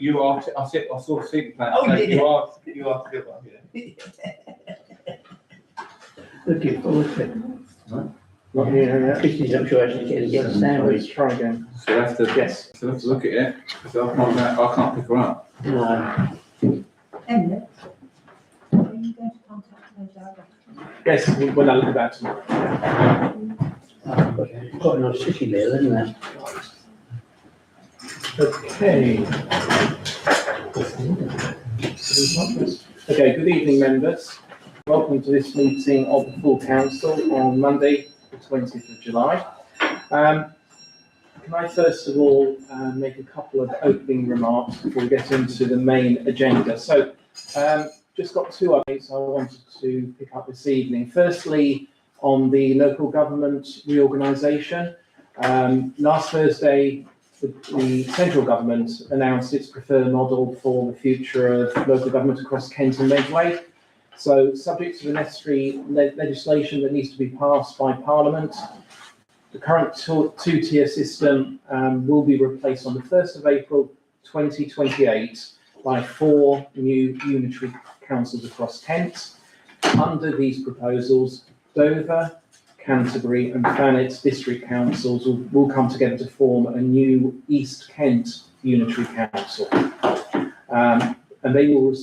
You are. I saw sleeping plan. Oh, No, did you are to get one. Yeah. Looking forward to it. Not here Christy's not sure actually going to get a sandwich. Try again. So that's the Yes. So let's look at it. So I can't pick her up. No. Emily, are you going to contact her directly? Yes, we'll look at that tomorrow. Got a nice city there, isn't there? Okay. Okay, good evening, members. Welcome to this meeting of the full council on Monday, the 20th of July. Can I first of all make a couple of opening remarks before we get into the main agenda? So, just got two updates I wanted to pick up this evening. Firstly, on the local government reorganisation. Last Thursday, the central government announced its preferred model for the future of local government across Kent and Medway. So, subject to the necessary legislation that needs to be passed by Parliament, the current two-tier system will be replaced on the 1st of April 2028 by 4 new unitary councils across Kent. Under these proposals, Dover, Canterbury and Thanet district councils will come together to form a new East Kent unitary council. And they will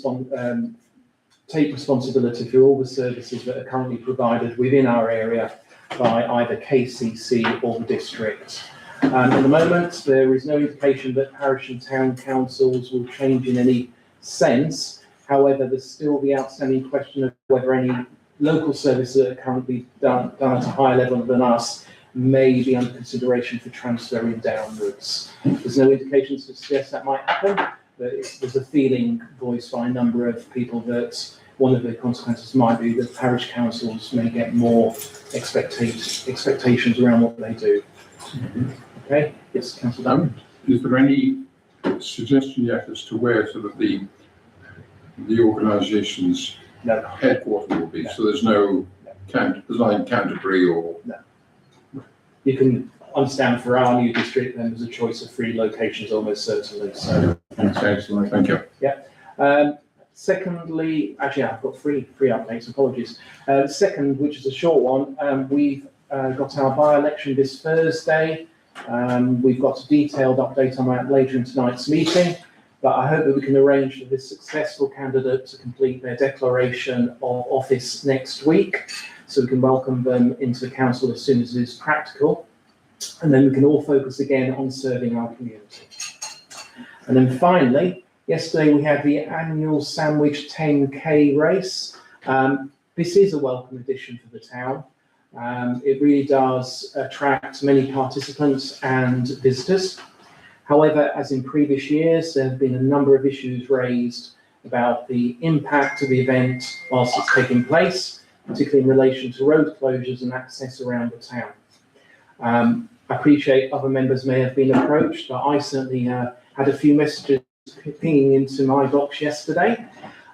take responsibility for all the services that are currently provided within our area by either KCC or the district. At the moment, there is no indication that parish and town councils will change in any sense. However, there's still the outstanding question of whether any local services that are currently done at a higher level than us may be under consideration for transferring downwards. There's no indications to suggest that might happen, but there's a feeling voiced by a number of people that one of the consequences might be that parish councils may get more expectations around what they do. Okay, yes, Councillor Dunn. Is there any suggestion yet as to where sort of the organisation's headquarters will be? No. So there's there's not in Canterbury or. No. You can understand for our new district, then there's a choice of 3 locations almost certainly. So. Excellent. Thank you. Yeah. Secondly, actually, I've got three updates. Apologies. Second, which is a short one, we've got our by-election this Thursday. We've got a detailed update on that later in tonight's meeting, but I hope that we can arrange for this successful candidate to complete their declaration of office next week, so we can welcome them into the council as soon as it is practical, and then we can all focus again on serving our community. And then finally, yesterday we had the annual Sandwich 10K race. This is a welcome addition for the town. It really does attract many participants and visitors. However, as in previous years, there have been a number of issues raised about the impact of the event whilst it's taking place, particularly in relation to road closures and access around the town. I appreciate other members may have been approached, but I certainly had a few messages pinging into my box yesterday,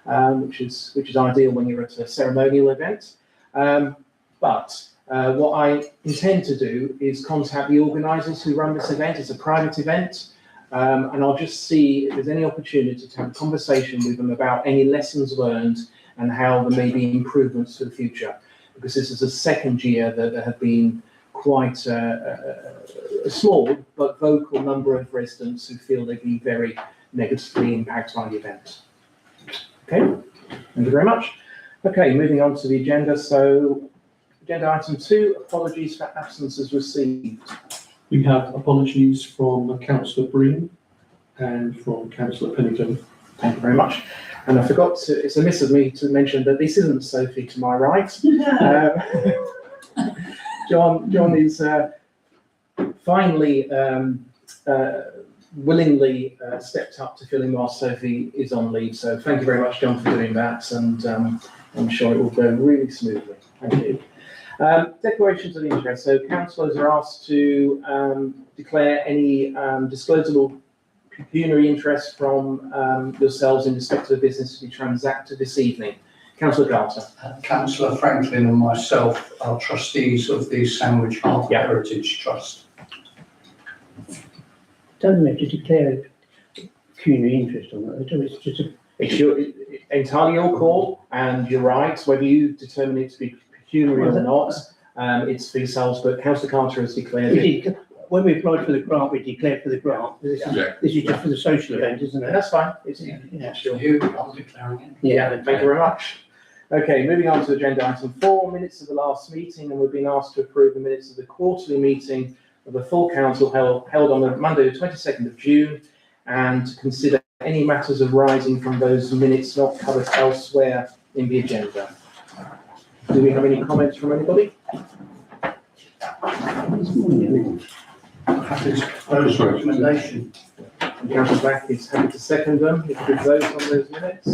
which is ideal when you're at a ceremonial event. But what I intend to do is contact the organisers who run this event. It's a private event, and I'll just see if there's any opportunity to have a conversation with them about any lessons learned and how there may be improvements for the future. Because this is the second year that there have been quite a small but vocal number of residents who feel they've been very negatively impacted by the event. Okay, thank you very much. Okay, moving on to the agenda. So, agenda item 2, apologies for absences received. We have apologies from Councillor Breen and from Councillor Pennington. Thank you very much. And I forgot to, it's amiss of me to mention that this isn't Sophie to my right. John is finally willingly stepped up to fill in while Sophie is on leave. So thank you very much, John, for doing that, and I'm sure it will go really smoothly. Thank you. Declarations of interest. So councillors are asked to declare any disclosable pecuniary interest from yourselves in respect to the business to be transacted this evening. Councillor Garter. Councillor Franklin and myself are trustees of the Sandwich Harbour Heritage Trust. Don't have to declare pecuniary interest on that, it's just a, Entirely your call, and you're right, whether you determine it to be pecuniary or not, it's for yourselves, but councillor Carter has declared it. when we applied for the grant, we declared for the grant. This is, Yeah. this is just for the social event, isn't it? That's fine, it's, Yeah. sure. You, I'm declaring it. Yeah, thank you very much. Okay, moving on to agenda item 4, minutes of the last meeting, and we've been asked to approve the minutes of the quarterly meeting of the full council held on the Monday, the 22nd of June, and to consider any matters arising from those minutes not covered elsewhere in the agenda. Do we have any comments from anybody? Happy to propose recommendation. And Councillor Black is happy to second them. If we vote on those minutes.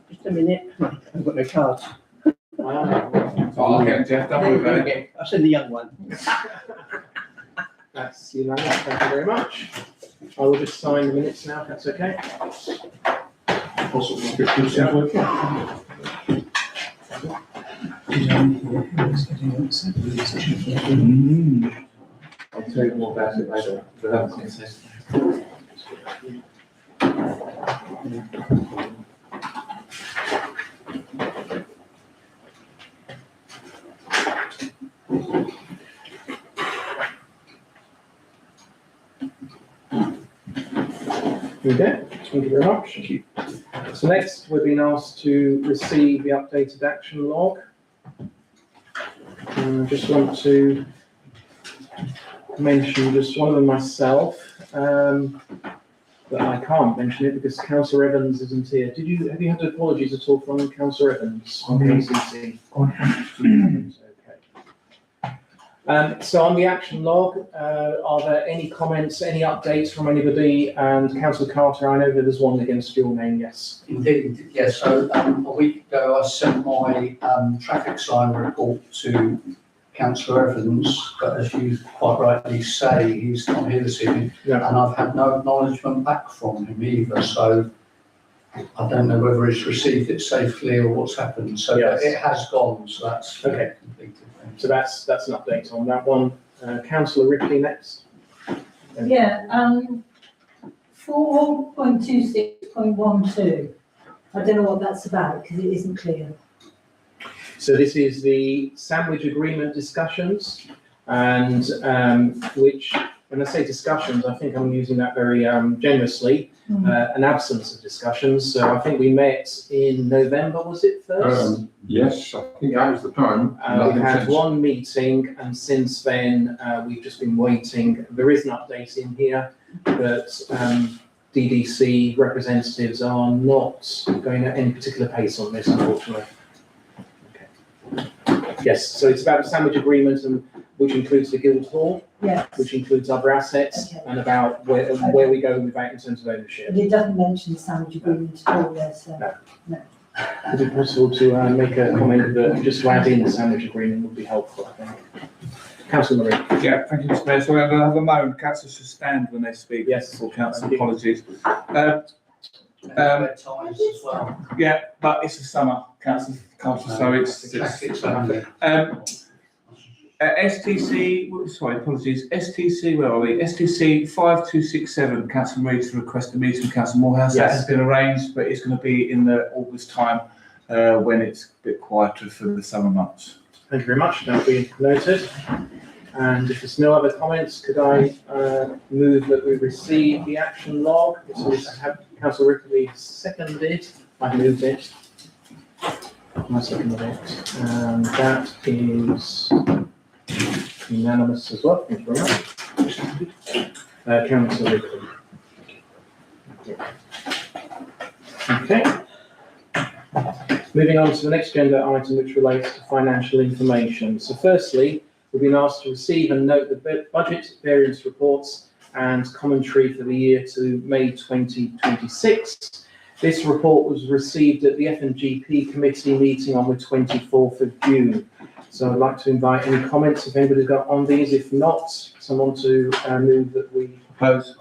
Just a minute, I've got no cards. I'll get Jeff done with it. I'll send the young one. That's unanimous, thank you very much. I will just sign the minutes now, if that's okay. Possible restrictions in working. I'll tell you more about it later. But I was going to say. Okay, thank you very much. So next, we've been asked to receive the updated action log. And I just want to mention just one of them myself, but I can't mention it because Councillor Evans isn't here. Have you had apologies at all from Councillor Evans on KCC? Okay. So on the action log, are there any comments, any updates from anybody? And Councillor Carter, I know that there's one against your name, yes. Indeed, yes. So a week ago, I sent my traffic sign report to Councillor Evans, but as you quite rightly say, he's not here this evening, Yeah. and I've had no acknowledgement back from him either. So I don't know whether he's received it safely or what's happened. So Yes. it has gone. So that's Okay. completed. So that's an update on that one. Councillor Ripley next. Yeah, 4.26.12. I don't know what that's about because it isn't clear. So this is the sandwich agreement discussions, and which, when I say discussions, I think I'm using that very generously, an absence of discussions. So I think we met in November, was it first? Yes, I think that was the time. We had one meeting, and since then we've just been waiting. There is an update in here, but DDC representatives are not going at any particular pace on this, unfortunately. Yes, so it's about a sandwich agreement, and which includes the Guildhall, Yes, which includes other assets, Okay. and about where we go with that in terms of ownership. but it doesn't mention the sandwich agreement at all there, so. Is it possible to make a comment that just to add in the sandwich agreement would be helpful, I think? Councillor Marie. Yeah, thank you, Mr Mayor. So I have a moment. Councillors should stand when they speak. Yes. For council, Thank you. apologies. Red ties as well. Yeah, but it's the summer, council, so it's. Tactics only. STC, sorry, apologies. STC, where are we? STC 5267. Councillor Marie to request a meeting with Councillor Morehouse. That Yes. has been arranged, but it's going to be in the August time when it's a bit quieter for the summer months. Thank you very much, that'll be noted. And if there's no other comments, could I move that we receive the action log? So this have Councillor Ripley seconded, I moved it. I seconded it, and that is unanimous as well, thank you very much. Councillor Ripley. Okay. Moving on to the next agenda item, which relates to financial information. So firstly, we've been asked to receive and note the budget variance reports and commentary for the year to May 2026. This report was received at the F&GP committee meeting on the 24th of June. So I'd like to invite any comments if anybody's got on these. If not, someone to move that we Propose.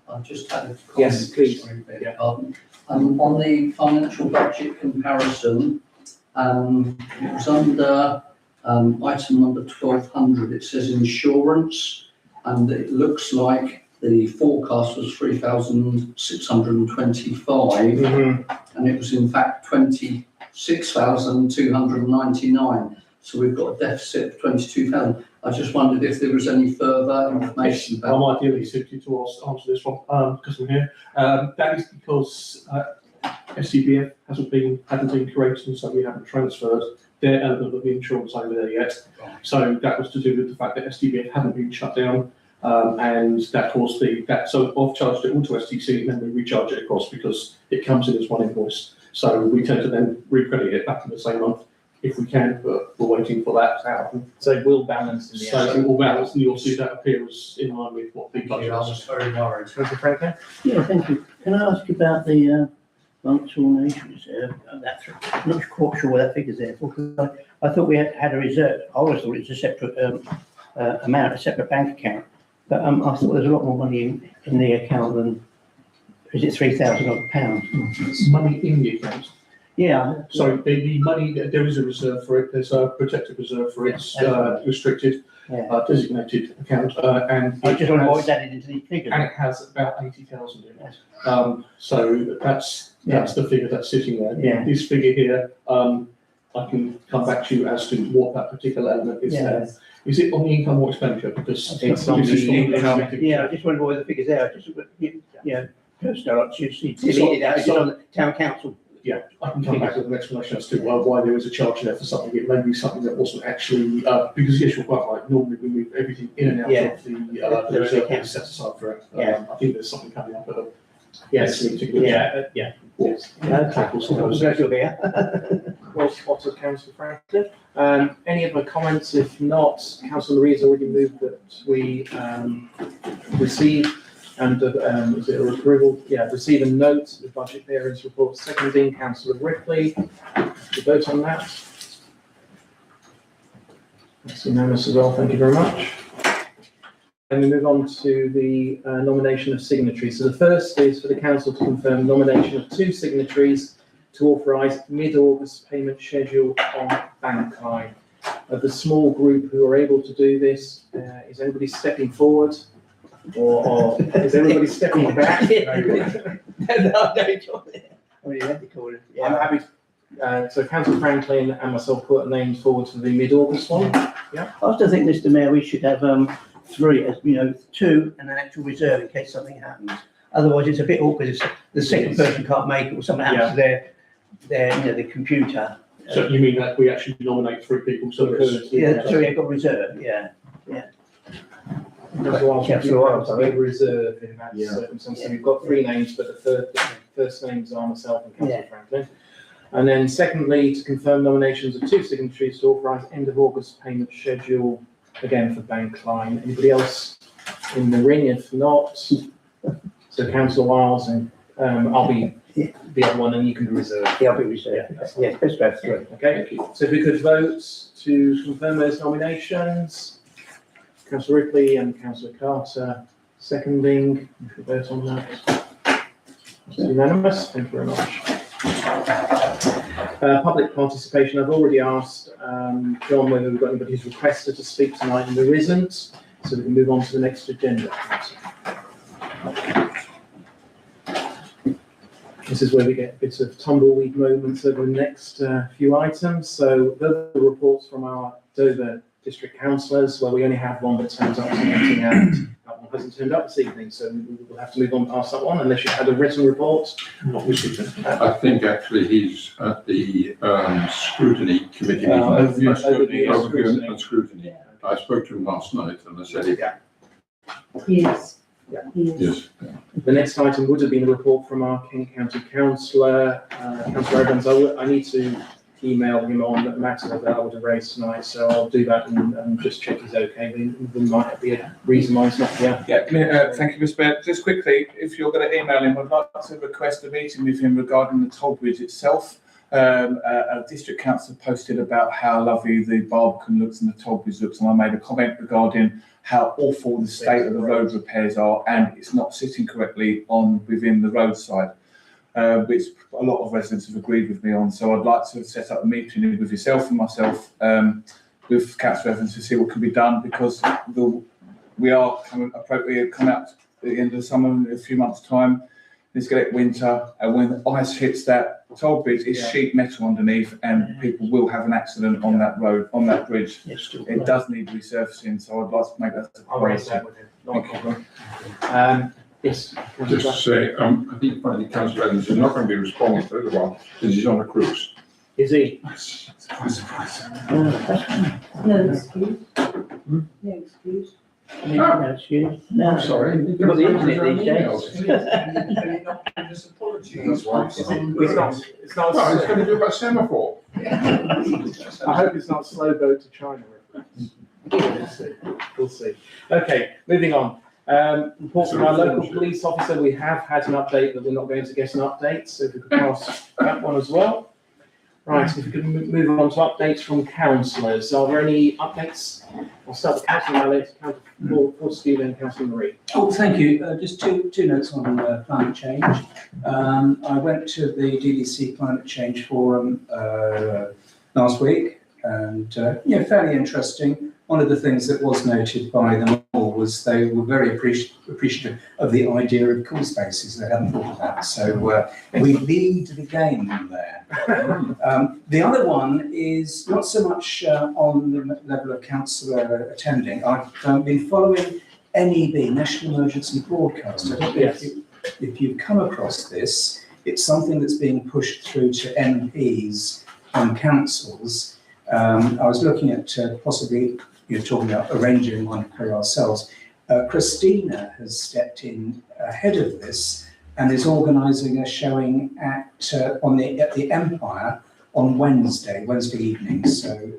I've just had a comment. Yes, please. Sorry, beg Yeah. your pardon. On the financial budget comparison, it was under item number 1200. It says insurance, and it looks like the forecast was 3,625, and it was in fact 26,299. So we've got a deficit of 22,000. I just wondered if there was any further information I'm about. ideally suited to answer this one, because I'm here. That is because SCBF hadn't been created, and so we haven't transferred their element of the insurance over there yet. So that was to do with the fact that STBF hadn't been shut down, and that caused so I've charged it all to STC, and then we recharge it across because it comes in as one invoice. So we tend to then recredit it back in the same month if we can, but we're waiting for that to happen. So it will balance in the So it will balance, and you'll see that appears in line with what the I budget was is. very worried. Councillor Franklin? Yeah, thank you. Can I ask about the Monkshaw Nation Reserve? I'm not quite sure what that figure's there for, because I thought we had a reserve. I always thought it was a separate amount, a separate bank account. But I thought there's a lot more money in the account than, is it £3,000? It's money in the account. Yeah. So the money, there is a reserve for it, there's a protected reserve for its restricted, Yeah. designated account, and I just wonder it what has- is added into the figure. and it has about 80,000 in Yes. it. So that's the figure that's sitting there. Yeah. This figure here, I can come back to you as to what that particular element is Yeah. there. Is it on the income or expenditure? Because It's on this is the from income. executive. Yeah, I just wonder why the figure's there. I just, personally, I'd just delete it out. It's on the town council. Yeah, I can come back with an explanation as to why there was a charge there for something. It may be something that wasn't actually, because yes, you're quite right, normally we move everything in and out Yeah. of the reserve that is set aside for it. Yeah. I think there's something coming up at a Yes. next meeting. Yeah. Yes. I'm glad you're here. Well spotted, Councillor Franklin. Any other comments? If not, Councillor Louise already moved that we receive and is it a approval? Yeah, receive and note the budget variance report. Seconding, Councillor Ripley. To vote on that. That's unanimous as well. Thank you very much. Then we move on to the nomination of signatories. So the first is for the council to confirm nomination of 2 signatories to authorise mid-August payment schedule on bank line. Of the small group who are able to do this, is anybody stepping forward? Or is everybody stepping back? I'm happy, so Councillor Franklin and myself put names forward for the mid-August one. I also think, Mr. Mayor, we should have 3, as 2 and an actual reserve in case something happens. Otherwise, it's a bit awkward if the second person can't make it or something happens to the computer. So you mean that we actually nominate 3 people, so there's. Yeah, so we've got reserve, yeah. Councillor Wiles, we have reserve in that circumstance. So we've got 3 names, but the first names are myself and Councillor Franklin. And then secondly, to confirm nominations of 2 signatories to authorise end of August payment schedule, again for bank line. Anybody else in the ring? If not, so Councillor Wiles and I'll be the other one and you can be reserved. Yeah, I'll be reserved. Yeah, best to have 3. Okay, so if we could vote to confirm those nominations. Councillor Ripley and Councillor Carter seconding. If we vote on that. It's unanimous. Thank you very much. Public participation. I've already asked John whether we've got anybody who's requested to speak tonight, and there isn't. So we can move on to the next agenda. This is where we get bits of tumbleweed moments over the next few items. So those are the reports from our Dover district councillors, where we only have one that turns up to the meeting, and that one hasn't turned up this evening, so we will have to move on past that one unless you've had a written report. Not received. I think actually he's at the scrutiny committee meeting. Overview and scrutiny. Yeah. I spoke to him last night and I said, Yes. Yeah. yes. The next item would have been a report from our Kent County councillor, Councillor Evans. I need to email him on the matter that I would have raised tonight, so I'll do that and just check he's okay. There might be a reason why he's not here. Yeah, thank you, Mr. Mayor. Just quickly, if you're going to email him, I'd like to request a meeting with him regarding the toll bridge itself. A district council posted about how lovely the Barbican looks and the toll bridge looks, and I made a comment regarding how awful the state of the road repairs are, and it's not sitting correctly within the roadside, which a lot of residents have agreed with me on. So I'd like to set up a meeting with yourself and myself, with Councillor Evans, to see what can be done, because we are coming out the end of the summer, in a few months' time. It's going to get winter, and when the ice hits that toll bridge, it's sheet metal underneath, and people will have an accident on that road, on that bridge. It's still It does need resurfacing, so I'd like to make that a I'll raise priority. that with him, not a problem. Yes. Just to say, I think finally Councillor Evans is not going to be responding to the other one, because he's on a cruise. Is he? That's quite surprising. No excuse. No excuse. No excuse. No. I'm sorry. You've got the internet these days. That's why. It's not, No, it's going to do about semaphore. I hope it's not slow boat to China reference. We'll see. We'll see. Okay, moving on. Report from our local police officer. We have had an update that we're not going to get an update, so if we could pass that one as well. Right, if we could move on to updates from councillors. Are there any updates? I'll start with Councillor Mallet, Councillor Fortescue, then Councillor Marie. Oh, thank you. Just two notes on climate change. I went to the DDC Climate Change Forum last week, and fairly interesting. One of the things that was noted by them all was they were very appreciative of the idea of cool spaces. They hadn't thought of that, so we lead the game there. The other one is not so much on the level of councillor attending. I've been following NEB, National Emergency Broadcast. I don't know if you've come across this. It's something that's being pushed through to MPs and councils. I was looking at possibly, you're talking about arranging one for ourselves. Christina has stepped in ahead of this and is organising a showing at the Empire on Wednesday evening. So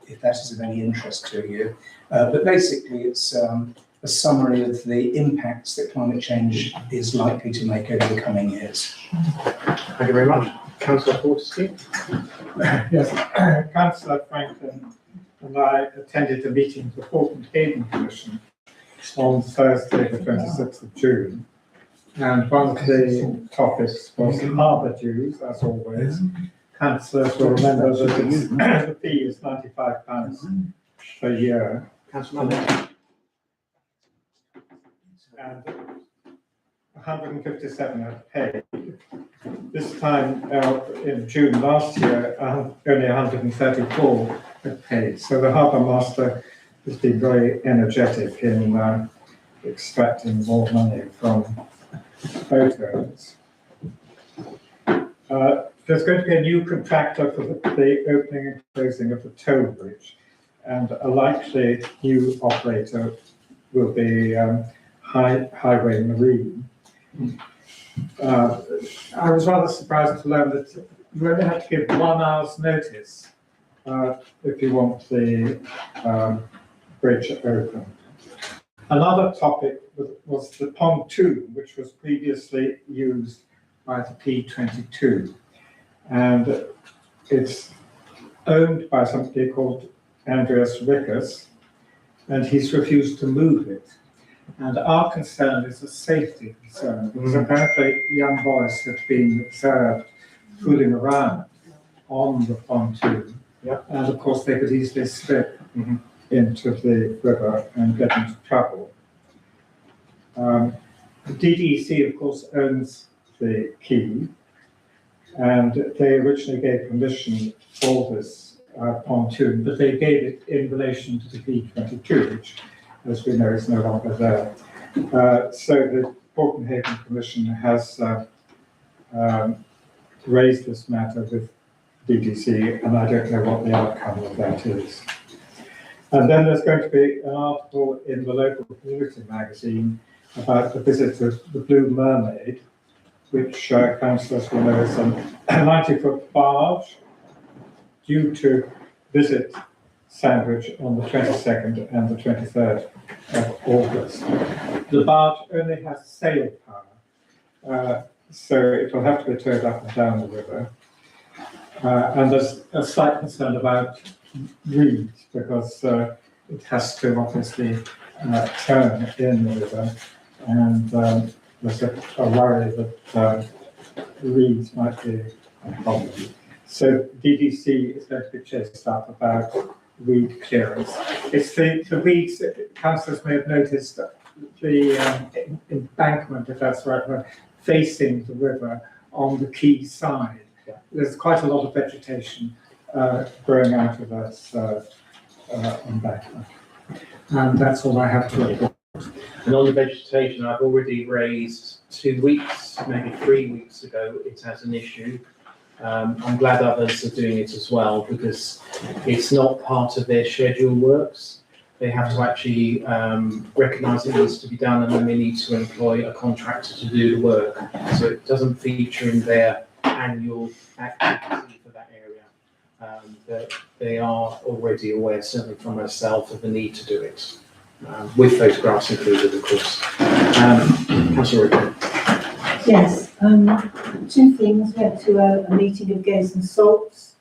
if that is of any interest to you, but basically it's a summary of the impacts that climate change is likely to make over the coming years. Thank you very much. Councillor Fortescue. Yes, Councillor Franklin and I attended a meeting of the Portland Haven Commission on Thursday, the 26th of June. And one of the topics was harbour dues, as always. Councillors will remember that the fee is £95 per year. Councillor Mallet. And 157 are paid. This time in June last year, only 134 had paid. So the harbour master has been very energetic in extracting more money from boat owners. There's going to be a new contractor for the opening and closing of the toll bridge, and a likely new operator will be Highway Marine. I was rather surprised to learn that you only have to give 1 hour's notice if you want the bridge open. Another topic was the pontoon, which was previously used by the P22. And it's owned by somebody called Andreas Rickers, and he's refused to move it. And our concern is a safety concern, because apparently young boys have been observed fooling around on the pontoon. Yep. And of course, they could easily slip into the river and get into trouble. The DDC, of course, owns the quay, and they originally gave permission for this pontoon, but they gave it in relation to the P22, which, as we know, is no longer there. So the Portland Haven Commission has raised this matter with DDC, and I don't know what the outcome of that is. And then there's going to be an article in the local community magazine about the visit of the Blue Mermaid, which councillors will know is a 90-foot barge due to visit Sandwich on the 22nd and the 23rd of August. The barge only has sail power, so it will have to be towed up and down the river. And there's a slight concern about reeds, because it has to obviously turn in the river, and there's a worry that reeds might be a problem. So DDC is going to be chased up about weed clearance. It's the weeds that councillors may have noticed embankment, if that's the right word, facing the river on the quay side. There's quite a lot of vegetation growing out of that embankment. And that's all I have to report. And on the vegetation, I've already raised 2 weeks, maybe 3 weeks ago, it as an issue. I'm glad others are doing it as well, because it's not part of their schedule works. They have to actually recognise it needs to be done, and then they need to employ a contractor to do the work. So it doesn't feature in their annual activity for that area. But they are already aware, certainly from myself, of the need to do it, with photographs included, of course. Councillor Rickman. Yes, 2 things. Went to a meeting of Gaze and Salts.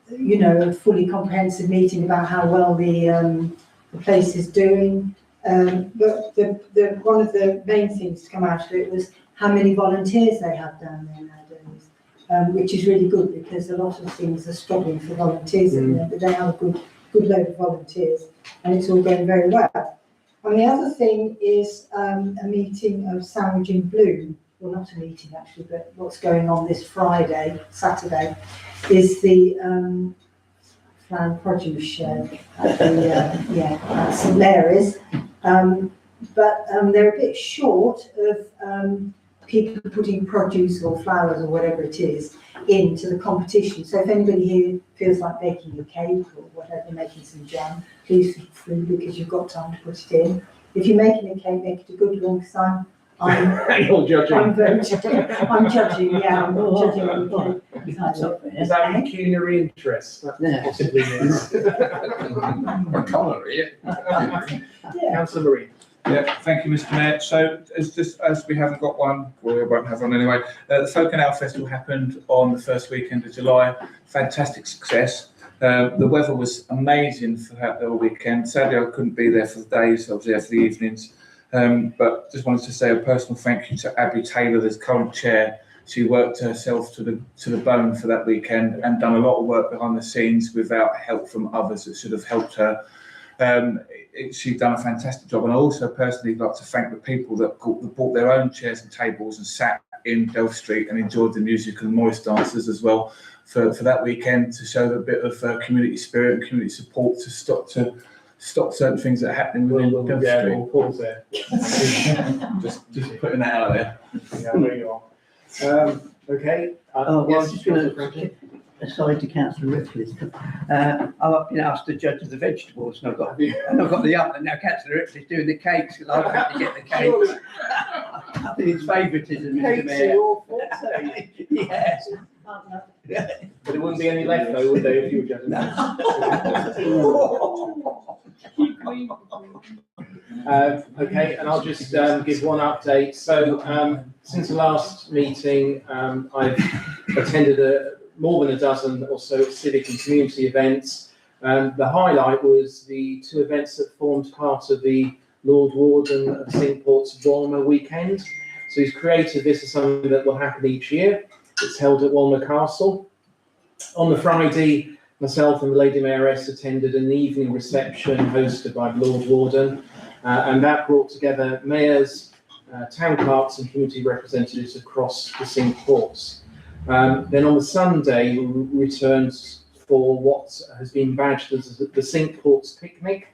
You know, a fully comprehensive meeting about how well the place is doing. But one of the main things to come out of it was how many volunteers they have down there nowadays, which is really good, because a lot of things are struggling for volunteers at the minute, but they have a good load of volunteers, and it's all going very well. And the other thing is a meeting of Sandwich in Bloom, well, not a meeting actually, but what's going on this Saturday, is the flower produce show at the, at St Mary's. But they're a bit short of people putting produce or flowers or whatever it is into the competition. So if anybody here feels like baking a cake or whatever, making some jam, please feel free, because you've got time to put it in. If you're making a cake, make it a good one, because You're judging. I'm voting. I'm judging, yeah, I'm judging on the cake. Is that pecuniary interest? That possibly is. A culinary, Yeah. Councillor Marie. Yeah, thank you, Mr. Mayor. So, as we haven't got one, well, we won't have one anyway. The Folk and Ale Festival happened on the first weekend of July. Fantastic success. The weather was amazing for that little weekend. Sadly, I couldn't be there for the days. I was there for the evenings. But just wanted to say a personal thank you to Abby Taylor, as current chair. She worked herself to the bone for that weekend and done a lot of work behind the scenes without help from others that should have helped her. She's done a fantastic job, and I also personally like to thank the people that bought their own chairs and tables and sat in Delft Street and enjoyed the music and Morris dancers as well for that weekend, to show a bit of community spirit and community support to stop certain things that are happening within Delft Street. We'll pause there. Just putting that out there. Yeah, there you are. Okay. Well, Yes, I'm just going to, aside to Councillor Ripley's, I've been asked to judge the vegetables, and I've got the oven. Now Councillor Ripley's doing the cakes, because I want to get the cakes. I think it's favouritism, Mr. Cakes are Mayor. your forte. Yes. But there wouldn't be any left though, would there, if you were judging? Okay, and I'll just give one update. So since the last meeting, I've attended more than a dozen or so civic and community events. The highlight was the 2 events that formed part of the Lord Warden of St Port's Walmer weekend. So he's created this as something that will happen each year. It's held at Walmer Castle. On the Friday, myself and the Lady Mayoress attended an evening reception hosted by the Lord Warden, and that brought together mayors, town clerks and community representatives across the Cinque Ports. Then on the Sunday, we returned for what has been badged as the Cinque Ports Picnic.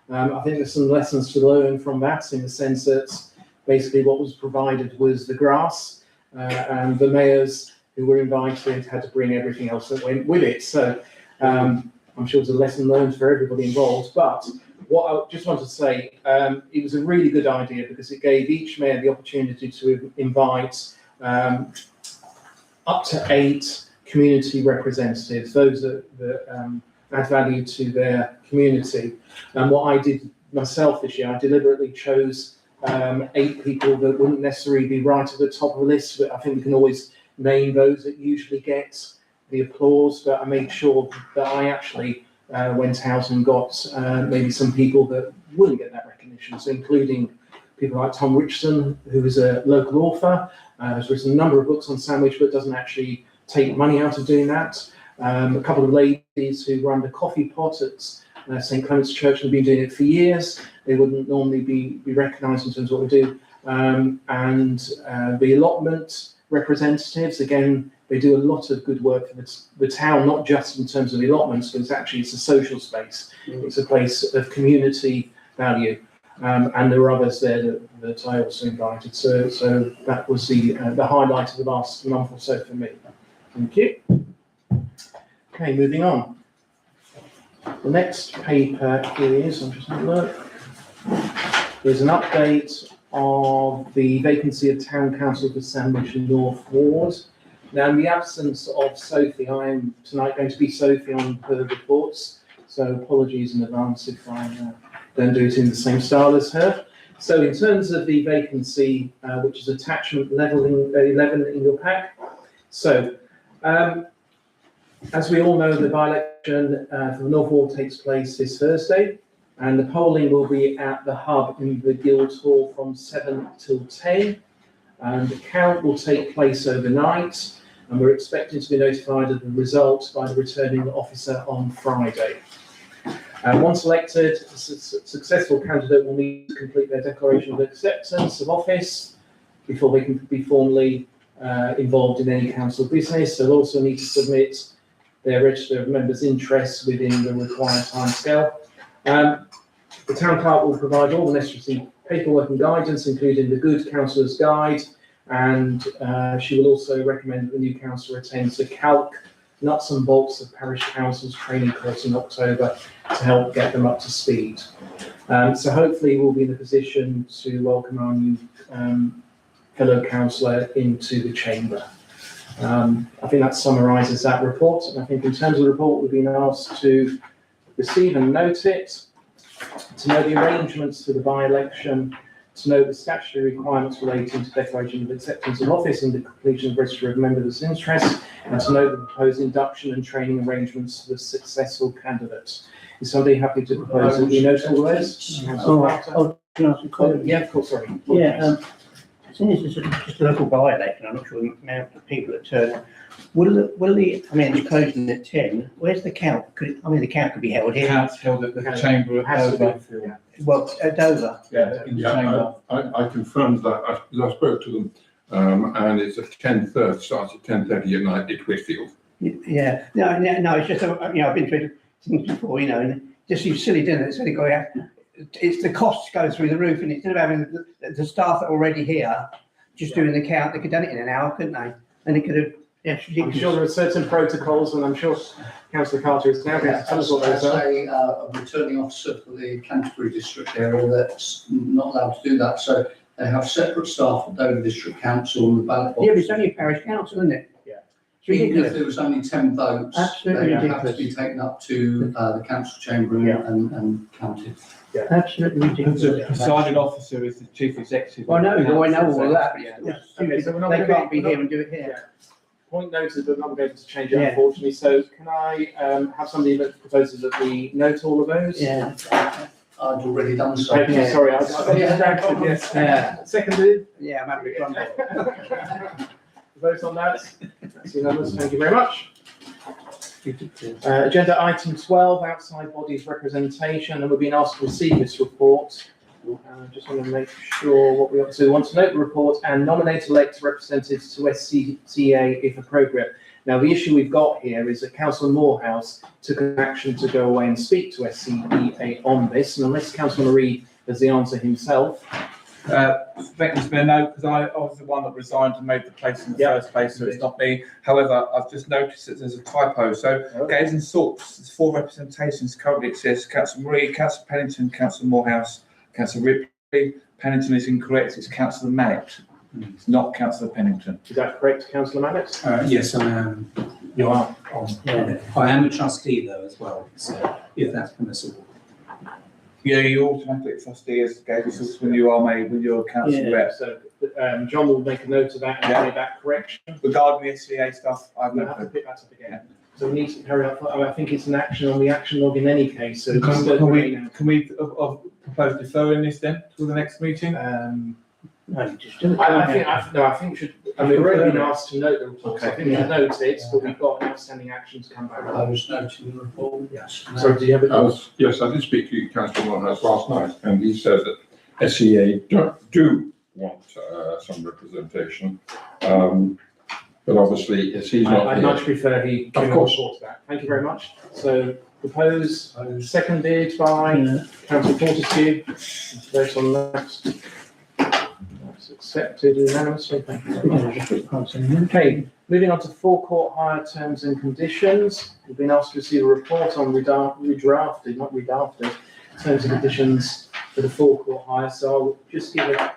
I think there's some lessons to learn from that, in the sense that basically what was provided was the grass, and the mayors who were invited had to bring everything else that went with it. So I'm sure it's a lesson learned for everybody involved. But what I just wanted to say, it was a really good idea, because it gave each mayor the opportunity to invite up to 8 community representatives, those that add value to their community. And what I did myself this year, I deliberately chose 8 people that wouldn't necessarily be right at the top of the list, but I think we can always name those that usually get the applause. But I made sure that I actually went out and got maybe some people that wouldn't get that recognition, so including people like Tom Richardson, who is a local author, has written a number of books on sandwich, but doesn't actually take money out of doing that. A couple of ladies who run the coffee pot at St Clement's Church have been doing it for years. They wouldn't normally be recognised in terms of what we do. The allotment representatives, again, they do a lot of good work for the town, not just in terms of the allotments, but it's a social space. It's a place of community value. And there were others there that I also invited. So that was the highlight of the last month or so for me. Thank you. Okay, moving on. The next paper is, I'm just having a look, is an update of the vacancy of Town Council for Sandwich and North Ward. Now, in the absence of Sophie, I am tonight going to be Sophie on her reports, so apologies in advance if I don't do it in the same style as her. So in terms of the vacancy, which is attachment 11 in your pack. So, as we all know, the by-election for the North Ward takes place this Thursday, and the polling will be at the hub in the Guildhall from 7 till 10. And the count will take place overnight, and we're expecting to be notified of the results by the returning officer on Friday. Once elected, a successful candidate will need to complete their declaration of acceptance of office before they can be formally involved in any council business. They'll also need to submit their register of members' interests within the required timescale. The town clerk will provide all the necessary paperwork and guidance, including the Good Councillor's Guide, and she will also recommend that the new councillor attends the Calc Nuts and Bolts of Parish Council's training course in October to help get them up to speed. So hopefully we'll be in a position to welcome our new fellow councillor into the chamber. I think that summarises that report, and I think in terms of the report we've been asked to receive and note it, to know the arrangements for the by-election, to know the statutory requirements relating to declaration of acceptance of office and the completion of register of members' interests, and to know the proposed induction and training arrangements for the successful candidates. Is somebody happy to propose that we note all those? Can I ask a question? Yeah, of course, sorry. Yeah, since this is just a local by-election, I'm not sure the amount of people that turn up. Will the, I mean, it's closing at 10, where's the count? The count could be held here. Count's held at the chamber at Dover. Well, at Dover. Yeah, in the chamber. I confirmed that, I spoke to them, and it's at 10:30, starts at 10:30 at night at Whitfield. Yeah, no, it's just, I've been through things before, and just seems silly, doesn't it? It's only got to, it's the costs go through the roof, and instead of having the staff that are already here, just doing the count, they could have done it in an hour, couldn't they? And they could have, I'm sure there are certain protocols, and I'm sure Councillor Carter is now going to tell us what those are. A returning officer for the Canterbury district area that's not allowed to do that, so they have separate staff at Dover District Council and the ballot box. Yeah, but it's only a parish council, isn't it? Yeah. It's Even if ridiculous. there was only 10 votes, Absolutely they have to ridiculous. be taken up to the council chamber and counted. Absolutely ridiculous. The presiding officer is the chief executive. I know all of that, but Yeah. it's Okay, so we're not they gonna can't be- be here and do it here. Point noted, but not going to be able to change it, Yeah. unfortunately. So can I have somebody that proposes that we note all of those? Yeah. I'd already done so. Okay, Yeah. sorry, I got distracted, yes. Yeah. Seconded. Yeah, I'm happy to run Vote on that. That's unanimous, thank you very much. Agenda item 12, outside bodies representation, and we've been asked to receive this report. Just want to make sure what we want to do. We want to note the report and nominate elect representatives to SCCA if appropriate. Now, the issue we've got here is that Councillor Morehouse took an action to go away and speak to SCCA on this, and unless Councillor Marie has the answer himself. There's been no, because I was the one that resigned and made the place in the first place, so it's not me. However, I've just noticed that there's a typo. So, Gays and Sorts, there's 4 representations currently exist. Councillor Marie, Councillor Pennington, Councillor Morehouse, Councillor Ripley. Pennington is incorrect, it's Councillor Mallet. It's not Councillor Pennington. Is that correct, Councillor Mallet? Yes, I am. You are. I am a trustee though as well, so if that's permissible. Yeah, you automatically trustee as Gays and Sorts when you are made, when you're a council rep. So John will make a note of that and Yeah. make that correction. Regarding the SCA stuff, I've We'll no have to clue. pick that up again. So we need to carry out, I think it's an action on the action log in any case, so. Can we propose deferring this then to the next meeting? No, you just do it. I think we should, I mean, we've already been asked to note the report, so I think we've noted, but we've got an outstanding action to come back on. Proposed noting the report. Yes. Sorry, do you have a? Yes, I did speak to Councillor Morehouse last night, and he said that SEA do want some representation. But obviously, he's not I'd here. much prefer he Of course. report that. Thank you very much. So proposed, seconded by Councillor Fortescue. Vote on that. That's accepted unanimously. Thank you very much. Okay, moving on to forecourt hire terms and conditions. We've been asked to receive a report on redrafted, not redafted, terms and conditions for the forecourt hire. So I'll just give a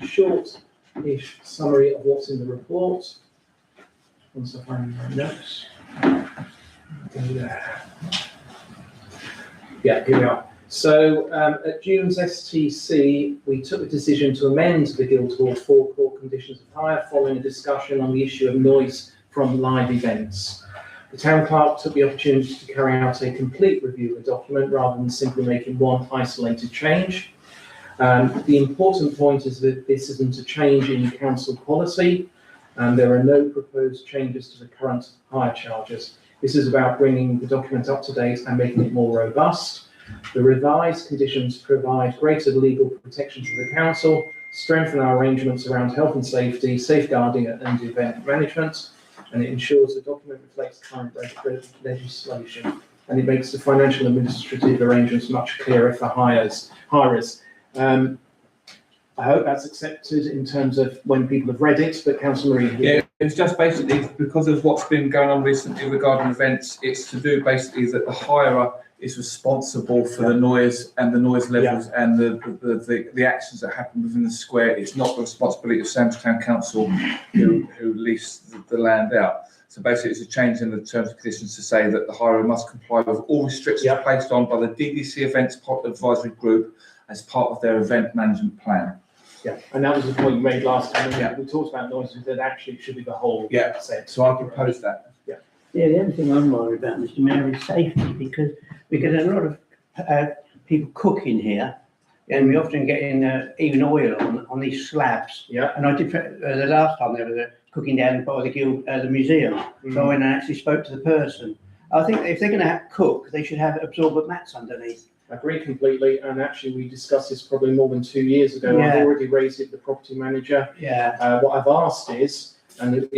short-ish summary of what's in the report. Once I find my notes. Yeah, here we are. So at June's STC, we took the decision to amend the Guildhall forecourt conditions of hire following a discussion on the issue of noise from live events. The town clerk took the opportunity to carry out a complete review of the document rather than simply making one isolated change. The important point is that this isn't a change in council policy, and there are no proposed changes to the current hire charges. This is about bringing the document up to date and making it more robust. The revised conditions provide greater legal protection to the council, strengthen our arrangements around health and safety, safeguarding and event management, and it ensures the document reflects current legislation, and it makes the financial and administrative arrangements much clearer for hirers. I hope that's accepted in terms of when people have read it, but Councillor Marie. Yeah, it's just basically because of what's been going on recently regarding events, it's to do basically that the hirer is responsible for the noise and the noise levels and the actions that happen within the square. It's not the responsibility of Sandwich Council who lease the land out. So basically it's a change in the terms and conditions to say that the hirer must comply with all restrictions placed on by the DDC Events Advisory Group as part of their event management plan. Yeah, and that was the point you made last time. We talked about noises, that actually it should be the whole set. So I propose that. Yeah, the only thing I'm worried about, Mr. Mayor, is safety, because we get a lot of people cooking here, and we often get in even oil on these slabs. Yeah. And I did, the last time there was a cooking down by the museum, so I went and actually spoke to the person. I think if they're going to cook, they should have absorbent mats underneath. I agree completely, and actually we discussed this probably more than 2 years ago. Yeah. I've already raised it with the property manager. Yeah. What I've asked is, and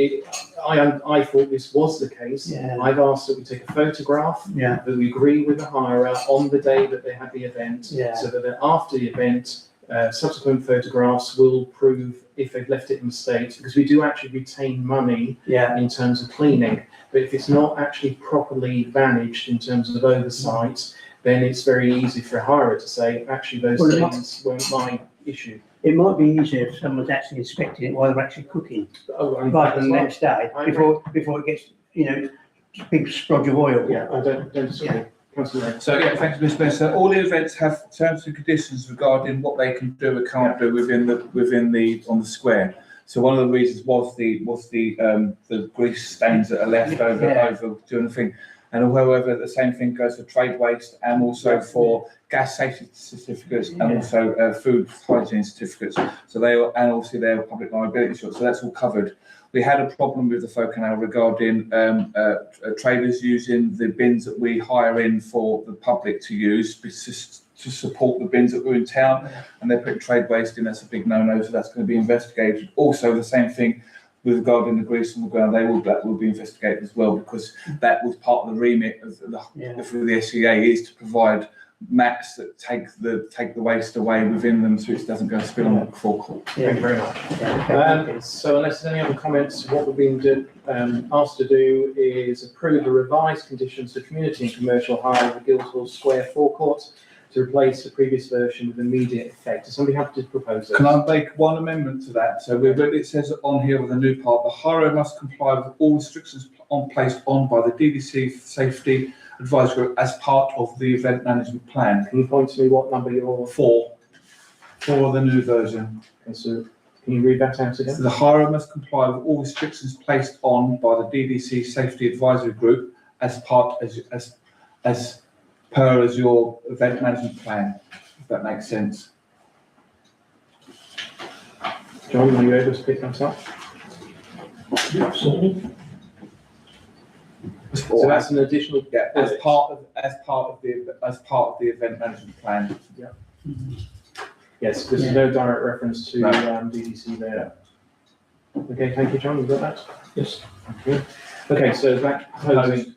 I thought this was the case, I've asked that we take a photograph, that we agree with the hirer on the day that they had the event, so that then after the event, subsequent photographs will prove if they've left it in the state, because we do actually retain money in terms of cleaning, but if it's not actually properly managed in terms of oversight, then it's very easy for a hirer to say, actually those things weren't my issue. It might be easier if someone's actually inspecting it while they're actually cooking, rather than the next day, before it gets, big splodge of oil. Yeah, I don't disagree. So thank you, Mr. Mayor. So all the events have terms and conditions regarding what they can do and can't do on the square. So one of the reasons was the grease stains that are left over doing the thing. And however, the same thing goes for trade waste and also for gas safety certificates and also food hygiene certificates. So and also their public liability insurance. So that's all covered. We had a problem with the folk now regarding traders using the bins that we hire in for the public to use to support the bins that were in town, and they're putting trade waste in. That's a big no-no. So that's going to be investigated. Also, the same thing with regarding the grease on the ground, that will be investigated as well, because that was part of the remit of the SEA is to provide mats that take the waste away within them, so it doesn't go spill on the forecourt. Thank you very much. So unless there's any other comments, what we're being asked to do is approve the revised conditions for community and commercial hire of the Guildhall Square forecourt to replace the previous version with immediate effect. Does somebody have to propose this? Can I make one amendment to that? So it says on here with a new part, the hirer must comply with all restrictions placed on by the DDC Safety Advisory Group as part of the event management plan. Can you point to me what number you're 4 for the new version? Okay, so can you read that out again? So the hirer must comply with all restrictions placed on by the DDC Safety Advisory Group as part as per your event management plan, if that makes sense. John, are you able to pick that up? Certainly. So that's an additional. Yeah, as part of the event management plan. Yes, there's no direct reference to No. DDC there. Okay, thank you, John. You got that? Yes. Okay, so that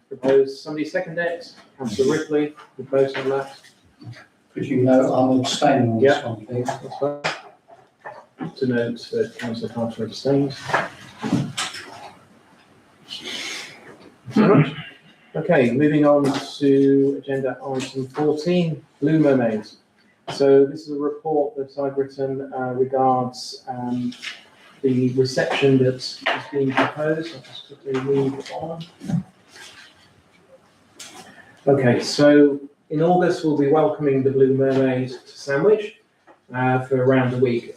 proposed. Somebody second it. Councillor Ripley, proposed on that. As you know, I'm abstaining on this Yeah. one, please. That's fine. To note that Councillor Carter abstains. Alright. Okay, moving on to agenda item 14, Blue Mermaid. So this is a report that I've written regards the reception that is being proposed. I'll just quickly move on. Okay, so in August, we'll be welcoming the Blue Mermaid to Sandwich for around a week.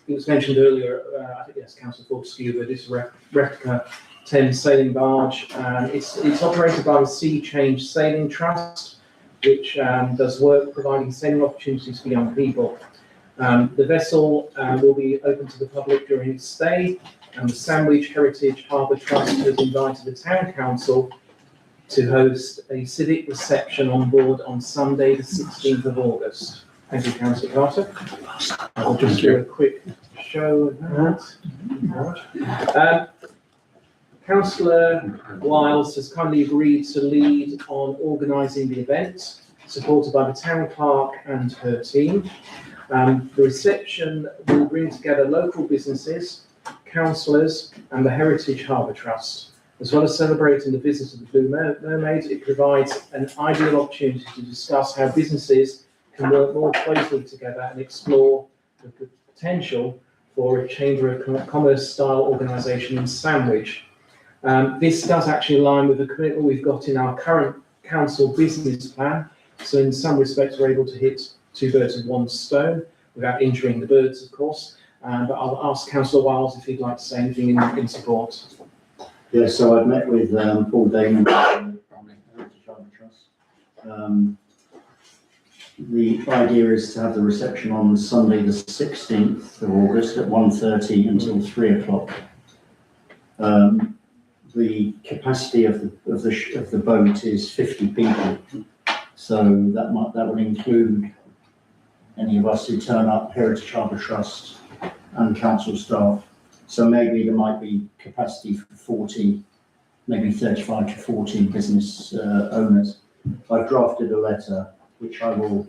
It was mentioned earlier, I think yes, Councillor Fortescue, that it's a replica 10 sailing barge. It's operated by the Sea Change Sailing Trust, which does work providing sailing opportunities for young people. The vessel will be open to the public during its stay, and the Sandwich Heritage Harbour Trust has invited the Town Council to host a civic reception on board on Sunday, the 16th of August. Thank you, Councillor Carter. I'll just do a quick show of that. Councillor Wiles has kindly agreed to lead on organising the event, supported by the Town Clerk and her team. The reception will bring together local businesses, councillors and the Heritage Harbour Trust. As well as celebrating the visit of the Blue Mermaid, it provides an ideal opportunity to discuss how businesses can work more closely together and explore the potential for a Chamber of Commerce style organisation in Sandwich. This does actually align with the commitment we've got in our current council business plan. So in some respects, we're able to hit two birds with one stone without injuring the birds, of course. But I'll ask Councillor Wiles if he'd like to say anything in support. Yes, so I've met with Paul Damon from the Heritage Harbour Trust. The idea is to have the reception on Sunday, the 16th of August at 1:30 until 3 o'clock. The capacity of the boat is 50 people, so that will include any of us who turn up, Heritage Harbour Trust and council staff. So maybe there might be capacity for 40, maybe 35 to 40 business owners. I've drafted a letter which I will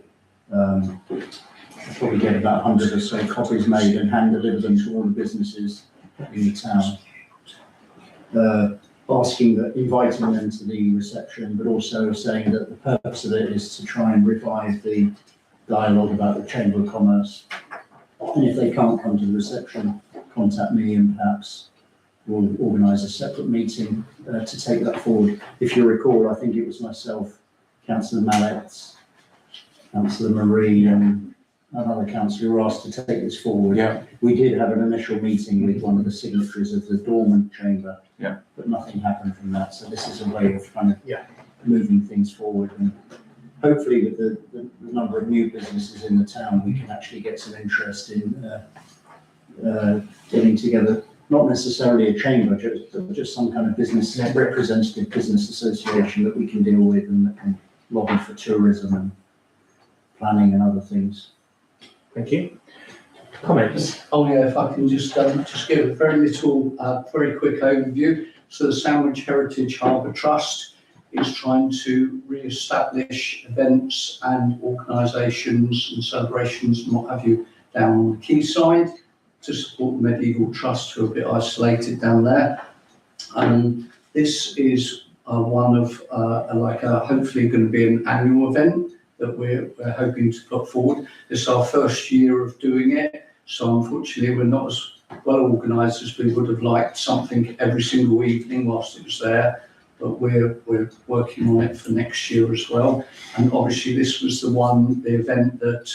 probably get about 100 or so copies made and hand deliver them to all the businesses in the town. Inviting them to the reception, but also saying that the purpose of it is to try and revive the dialogue about the Chamber of Commerce. And if they can't come to the reception, contact me and perhaps we'll organise a separate meeting to take that forward. If you recall, I think it was myself, Councillor Mallet, Councillor Marie and another councillor who were asked to take this forward. Yeah. We did have an initial meeting with one of the signatories of the dormant chamber, Yeah. but nothing happened from that. So this is a way of kind of Yeah. moving things forward. And hopefully with the number of new businesses in the town, we can actually get some interest in getting together, not necessarily a chamber, but just some kind of business, representative business association that we can deal with and that can lobby for tourism and planning and other things. Thank you. Comments? Oh yeah, if I can just give a very quick overview. So the Sandwich Heritage Harbour Trust is trying to re-establish events and organisations and celebrations and what have you down on the quayside to support the medieval trust who are a bit isolated down there. This is one of hopefully going to be an annual event that we're hoping to put forward. This is our first year of doing it, so unfortunately we're not as well organised as we would have liked, something every single evening whilst it was there, but we're working on it for next year as well. And obviously this was the event that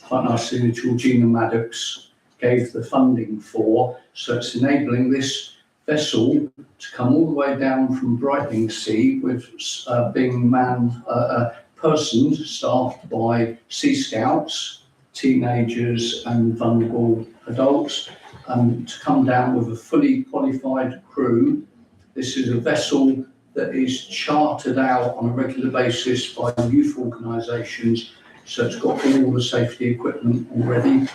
quite nicely Georgina Maddox gave the funding for, so it's enabling this vessel to come all the way down from Brightlingsea with being manned persons staffed by Sea Scouts, teenagers and vulnerable adults, to come down with a fully qualified crew. This is a vessel that is chartered out on a regular basis by youth organisations, so it's got all the safety equipment already.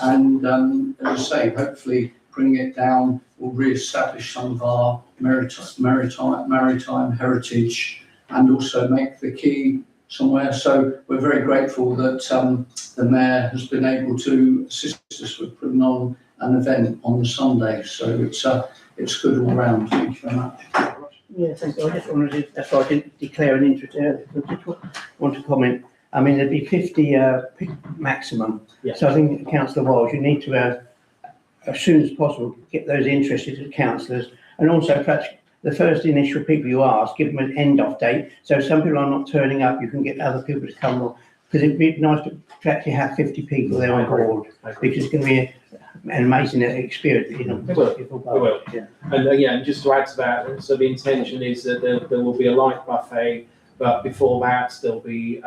And as I say, hopefully bringing it down will re-establish some of our maritime heritage and also make the quay somewhere. So we're very grateful that the Mayor has been able to assist us with putting on an event on the Sunday. So it's good all round. Thank you very much. Yeah, thank you. I just wanted to, that's why I didn't declare an interest earlier. I just want to comment. I mean, there'd be 50 maximum. Yeah. So I think, Councillor Walsh, you need to, as soon as possible, get those interested councillors. And also perhaps the first initial people you ask, give them an end-off date. So some people are not turning up, you can get other people to come along. Because it'd be nice to actually have 50 people there on board. Because it's going to be an amazing experience. You know, It will. Yeah. And and just to add to that, so the intention is that there will be a light buffet, but before that there'll be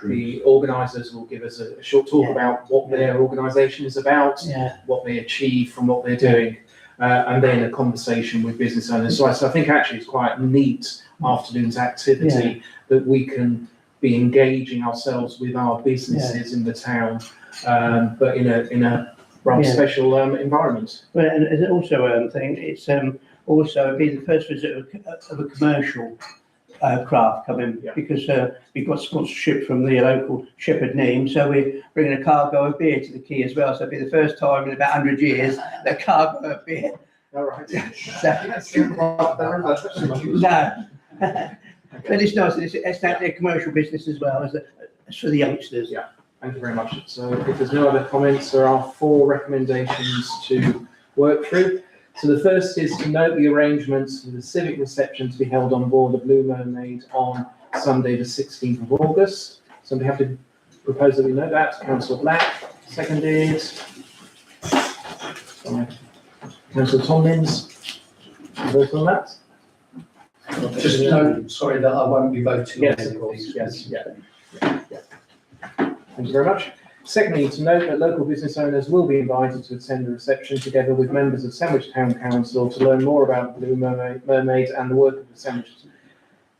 the organisers will give us a short talk about what their organisation is about, what they achieve from what they're doing, and then a conversation with business owners. So I think actually it's quite a neat afternoon's activity that we can be engaging ourselves with our businesses in the town, but in a rather special environment. Well, and there's also thing. It's also be the first visit of a commercial craft coming because we've got sponsorship from the local Shepherd Neame, so we're bringing a cargo of beer to the quay as well. So it'll be the first time in about 100 years that cargo of beer. All right. No. But it's nice. It's their commercial business as well as for the youngsters. Yeah. Thank you very much. So if there's no other comments, there are 4 recommendations to work through. So the first is to note the arrangements for the civic reception to be held on board the Blue Mermaid on Sunday the 16th of August. So we have to propose that we note that. Councillor Black, seconded. Councillor Tomlins, vote on that. Just note, sorry, that I won't be voting. Yes, on of any course. these. Yes, yeah. Thank you very much. Secondly, to note that local business owners will be invited to attend the reception together with members of Sandwich Town Council to learn more about the Blue Mermaid and the work of the Sandwich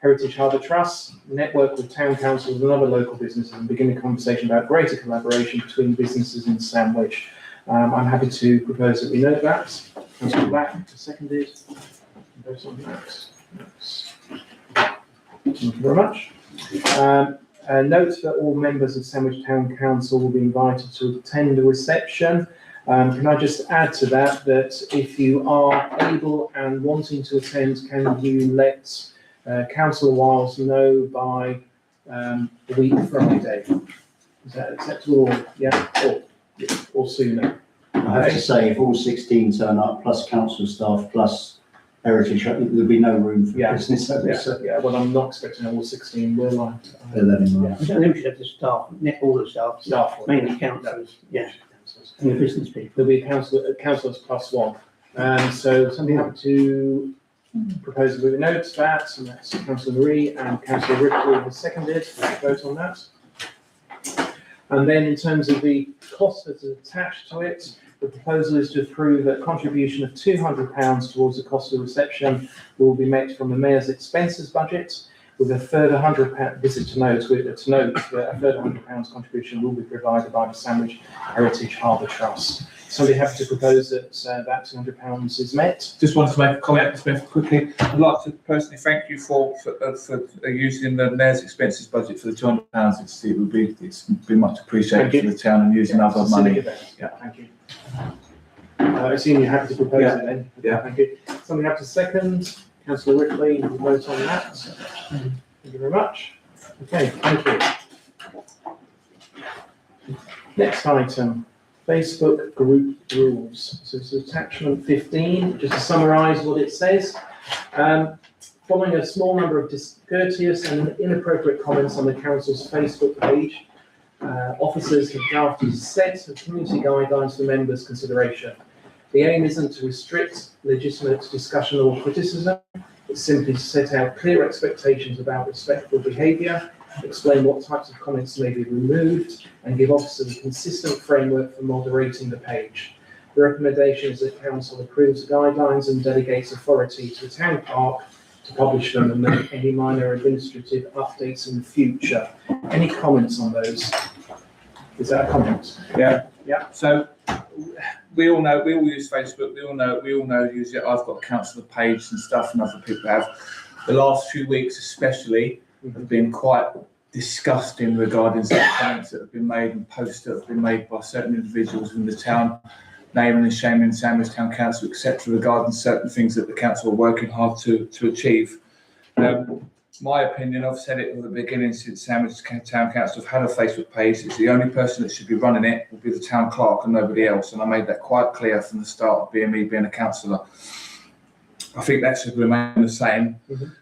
Heritage Harbour Trust, network with town councils and other local businesses, and begin a conversation about greater collaboration between businesses in Sandwich. I'm happy to propose that we note that. Councillor Black, seconded. Vote on that. Thank you very much. Note that all members of Sandwich Town Council will be invited to attend the reception. Can I just add to that if you are able and wanting to attend, can you let Councillor Wiles know by a week Friday? Is that acceptable? Or sooner? I have to say, if all 16 turn up, plus council staff, plus heritage, there'll be no room for business owners. Well, I'm not expecting all 16, will I? 11, right. I don't think we should have the staff, all the staff, mainly councillors, and the business people. There'll be councillors plus 1. So somebody have to propose that we note that, and that's Councillor Marie and Councillor Ripley has seconded. Vote on that. And then in terms of the cost that's attached to it, the proposal is to approve a contribution of £200 towards the cost of reception will be met from the Mayor's expenses budget, with a further £100, this is to note that a further £100 contribution will be provided by the Sandwich Heritage Harbour Trust. Somebody have to propose that that £200 is met. Just wanted to make a comment just quickly. I'd like to personally thank you for using the Mayor's expenses budget for the £200. It's been much appreciated for the town and using other money. Yeah, thank you. I assume you're happy to propose it then? Yeah. Thank you. Somebody have to second. Councillor Ripley, you vote on that. Thank you very much. Okay, thank you. Next item, Facebook group rules. So it's attachment 15, just to summarise what it says. Following a small number of discourteous and inappropriate comments on the council's Facebook page, officers have drafted a set of community guidelines for members' consideration. The aim isn't to restrict legitimate discussion or criticism, it's simply to set out clear expectations about respectful behaviour, explain what types of comments may be removed, and give officers a consistent framework for moderating the page. The recommendation is that council approves the guidelines and delegates authority to the town clerk to publish them and make any minor administrative updates in the future. Any comments on those? Is that a comment? Yeah. Yeah. So we all use Facebook. We all know use it. I've got a councillor page and stuff, and other people have. The last few weeks, especially, have been quite disgusting regarding some comments that have been made and posts that have been made by certain individuals in the town, naming and shaming Sandwich Town Council, etc., regarding certain things that the council are working hard to achieve. My opinion, I've said it at the beginning, since Sandwich Town Council have had a Facebook page, it's the only person that should be running it will be the town clerk and nobody else. And I made that quite clear from the start of me being a councillor. I think that should remain the same.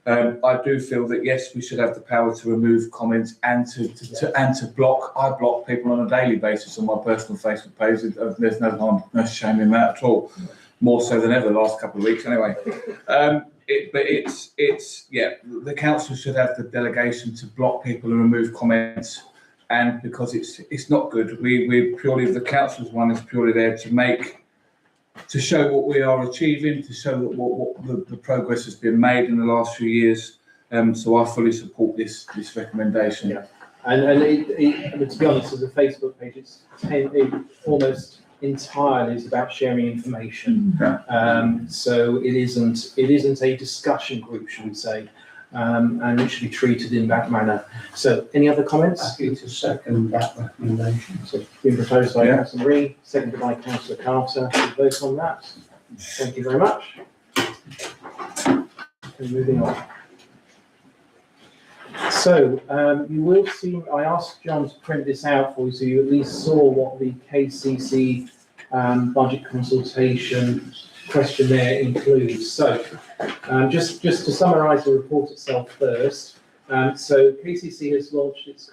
I do feel that yes, we should have the power to remove comments and to block. I block people on a daily basis on my personal Facebook page. There's no harm, no shame in that at all. More so than ever the last couple of weeks, anyway. The council should have the delegation to block people and remove comments, and because it's not good. We purely, the council's one is purely there to show what we are achieving, to show what the progress has been made in the last few years. So I fully support this recommendation. Yeah. And to be honest, as a Facebook page, it almost entirely is about sharing information. So it isn't a discussion group, should we say, and it should be treated in that manner. So any other comments? Happy to second that recommendation. So it's been proposed by Councillor Reid, seconded by Councillor Carter. We vote on that. Thank you very much. Okay, moving on. So you will see, I asked John to print this out for you so you at least saw what the KCC budget consultation questionnaire includes. So just to summarise the report itself first. So KCC has launched its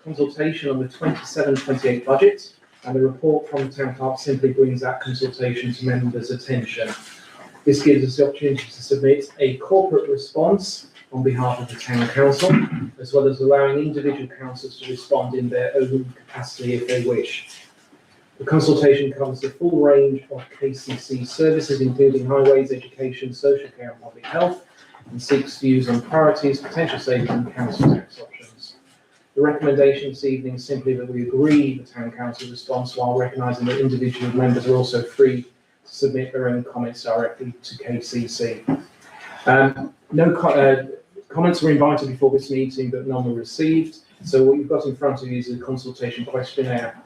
consultation on the 27-28 budget, and the report from the town clerk simply brings that consultation to members' attention. This gives us the opportunity to submit a corporate response on behalf of the town council, as well as allowing individual councillors to respond in their own capacity if they wish. The consultation covers the full range of KCC services, including highways, education, social care and public health, and seeks views on priorities, potential savings and council tax options. The recommendation this evening is simply that we agree the town council response while recognising that individual members are also free to submit their own comments directly to KCC. Comments were invited before this meeting, but none were received. So what you've got in front of you is a consultation questionnaire.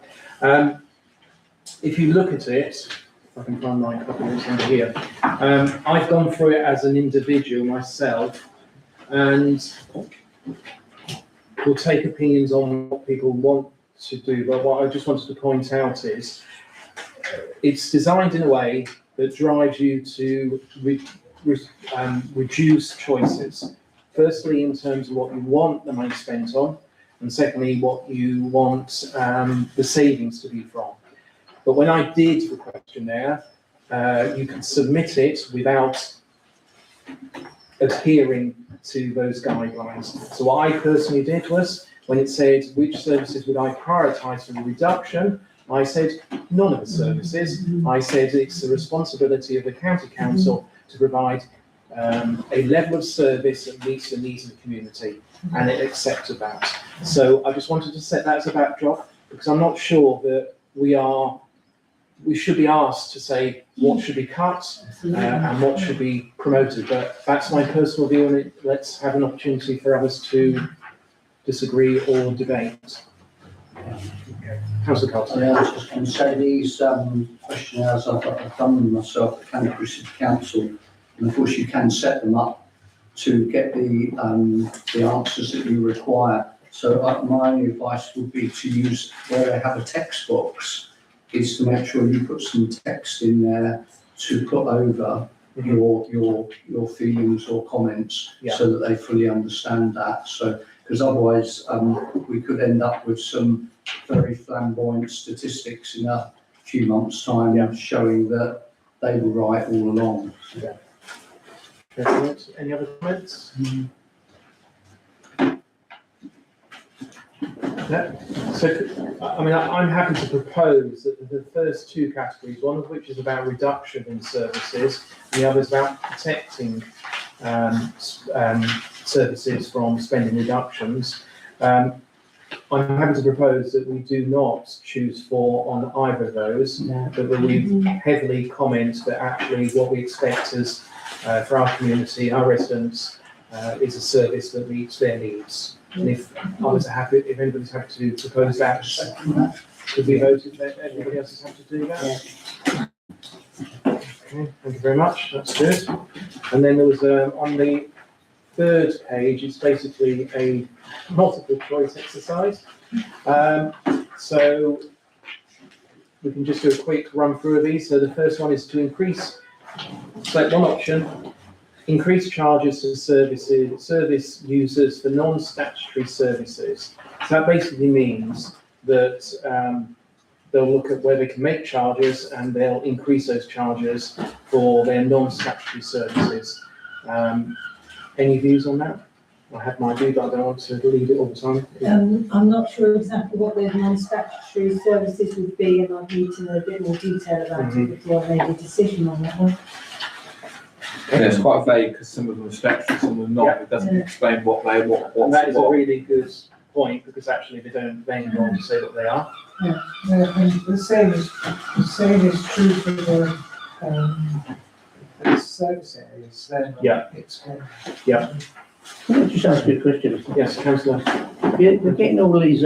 If you look at it, if I can find my copy of it here, I've gone through it as an individual myself, and we'll take opinions on what people want to do. But what I just wanted to point out is it's designed in a way that drives you to reduce choices. Firstly, in terms of what you want the money spent on, and secondly, what you want the savings to be from. But when I did the questionnaire, you can submit it without adhering to those guidelines. So what I personally did was, when it said which services would I prioritise for the reduction, I said none of the services. I said it's the responsibility of the county council to provide a level of service that meets the needs of the community, and it accepted that. So I just wanted to set that as a backdrop, because I'm not sure that we should be asked to say what should be cut and what should be promoted, but that's my personal view on it. Let's have an opportunity for others to disagree or debate. Councillor Carter. I was just going to say these questionnaires I've done them myself at Canterbury City Council, and of course you can set them up to get the answers that you require. So my advice would be to use, where they have a text box, is to make sure you put some text in there to put over your feelings or comments, so that they fully understand that. So, because otherwise we could end up with some very flamboyant statistics in a few months' time showing that they were right all along. Any other comments? So, I mean, I'm happy to propose that the first two categories, one of which is about reduction in services, and the other is about protecting services from spending reductions. I'm happy to propose that we do not choose for on either of those, but that we heavily comment that actually what we expect is for our community, our residents, is a service that meets their needs. And if others are happy, if anybody's happy to propose that, could we vote if everybody else is happy to do that? Okay, thank you very much, that's good. And then there was, on the third page, it's basically a multiple choice exercise. So we can just do a quick run through of these. So the first one is to increase, select one option, increase charges to service users for non-statutory services. So that basically means that they'll look at where they can make charges and they'll increase those charges for their non-statutory services. Any views on that? I have my view, but I don't want to lead it all the time. I'm not sure exactly what the non-statutory services would be, and I'd need to know a bit more detail about it before I make a decision on that one. Yeah, it's quite vague because some of them are statutory, some of them not. It doesn't explain what they, what. And that is a really good point, because actually they don't then go on to say what they are. And the same is true for the service areas, then. Yeah. It's, Can I just ask you a question? Yes, councillor. We're getting all these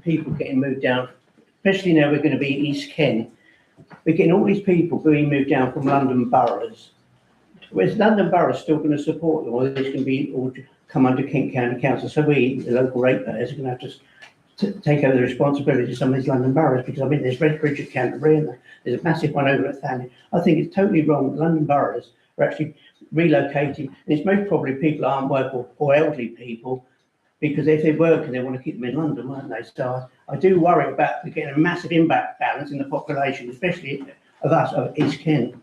people getting moved down, especially now we're going to be East Kent. We're getting all these people being moved down from London boroughs. Whereas London Borough is still going to support them, or this can be all come under Kent County Council. So we, the local ratepayers, are going to have to take over the responsibility of some of these London boroughs, because I mean there's Redbridge at Canterbury and there's a massive one over at Thanet. I think it's totally wrong. London boroughs are actually relocating, and it's most probably people who aren't working or elderly people, because if they're working they want to keep them in London, won't they? So I do worry about getting a massive imbalance in the population, especially of us of East Kent.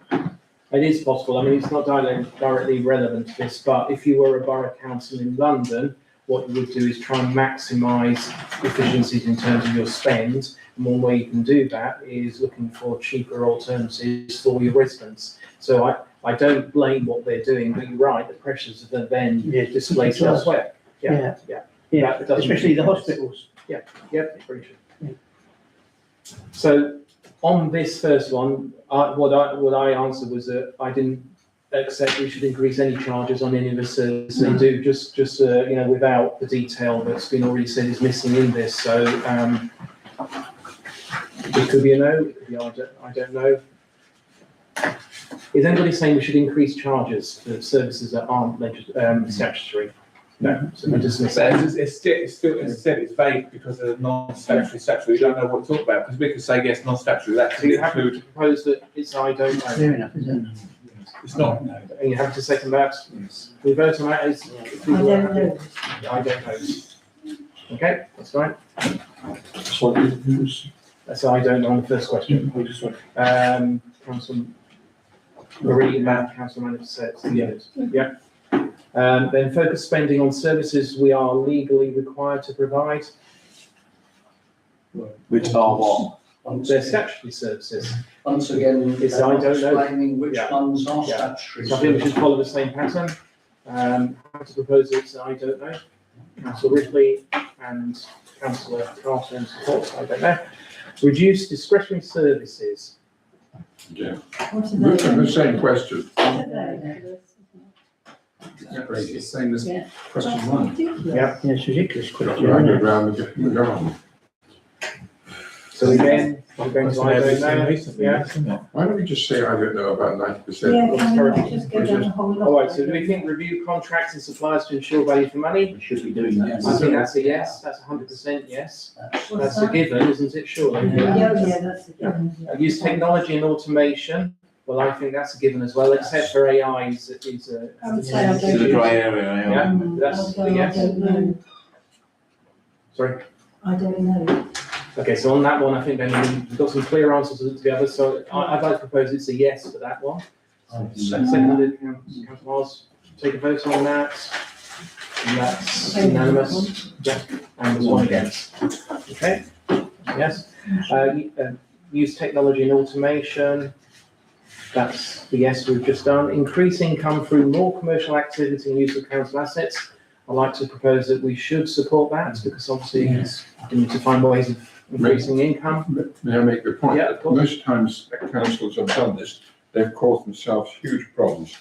It is possible. I mean, it's not directly relevant to this, but if you were a borough council in London, what you would do is try and maximise efficiencies in terms of your spend. And one way you can do that is looking for cheaper alternatives for your residents. So I don't blame what they're doing, but you're right, the pressures are then displaced elsewhere. Yeah. Especially the hospitals. Yeah, very true. Yeah. So on this first one, what I answered was that I didn't accept we should increase any charges on any of the services they do, just you know, without the detail that's been already said is missing in this. So it could be a no, it could be I don't know. Is anybody saying we should increase charges for services that aren't statutory? No, so we dismiss that. It's still, as I said, it's vague because of the non-statutory, statutory. We don't know what to talk about, because we could say yes, non-statutory, that So could you have to include. propose that it's I don't know. Fair enough, isn't it? It's not. And you have to second that. We vote on that as. I don't know. I don't know. Okay, that's fine. That's I don't know on the first question. Councillor Marie, Councillor Manager said. Yeah. Then focus spending on services we are legally required to provide. Which are what? They're statutory services. Once again, It's I don't know. explaining which Yeah. ones are Yeah. statutory. So I think we should follow the same pattern. How to propose it's I don't know. Councillor Ripley and Councillor Carlton supports I don't know. Reduce discretionary services. Yeah, What are the they? same question. It's the same as Yeah. question one. Yeah. Yeah, it's ridiculous question, Round isn't and it? round and go on. So again, we're going to I don't know. Yeah. Why don't we just say I don't know about 90%? Yeah, can we just go down the whole lot? All right, so do we think review contracts and suppliers to ensure value for money? We should be doing that. I think that's a yes, that's 100% yes. That's a given, isn't it, surely? Yeah, that's a given. Use technology and automation, well, I think that's a given as well, except for AI is a. I would say I It's a don't. dry area, Yeah, that's Although a I yes. don't know. Sorry. I don't know. Okay, so on that one, I think then we've got some clear answers together, so I'd like to propose it's a yes for that one. Seconded, Councillor Miles, take a vote on that. And that's unanimous. Yeah, and there's one against. Okay, yes. Use technology and automation. That's the yes we've just done. Increase income through more commercial activity and use of council assets. I'd like to propose that we should support that because obviously we need to find ways of increasing income. May I make the point? Yeah, of course. Most times councils have done this, they've caused themselves huge problems.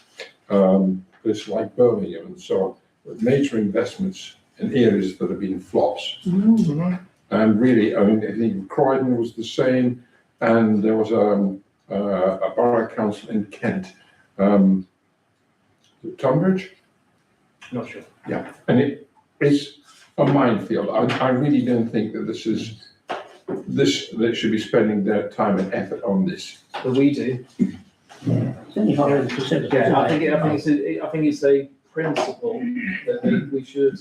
It's like Birmingham and so on, with major investments in areas that have been flops. Mm-hmm. And really, I mean, I think Croydon was the same, and there was a borough council in Kent, Tunbridge? Not sure. Yeah, and it is a minefield. I really don't think that they should be spending their time and effort on this. But we do. It's only higher than percentage. Yeah, I think it's a principle that we should,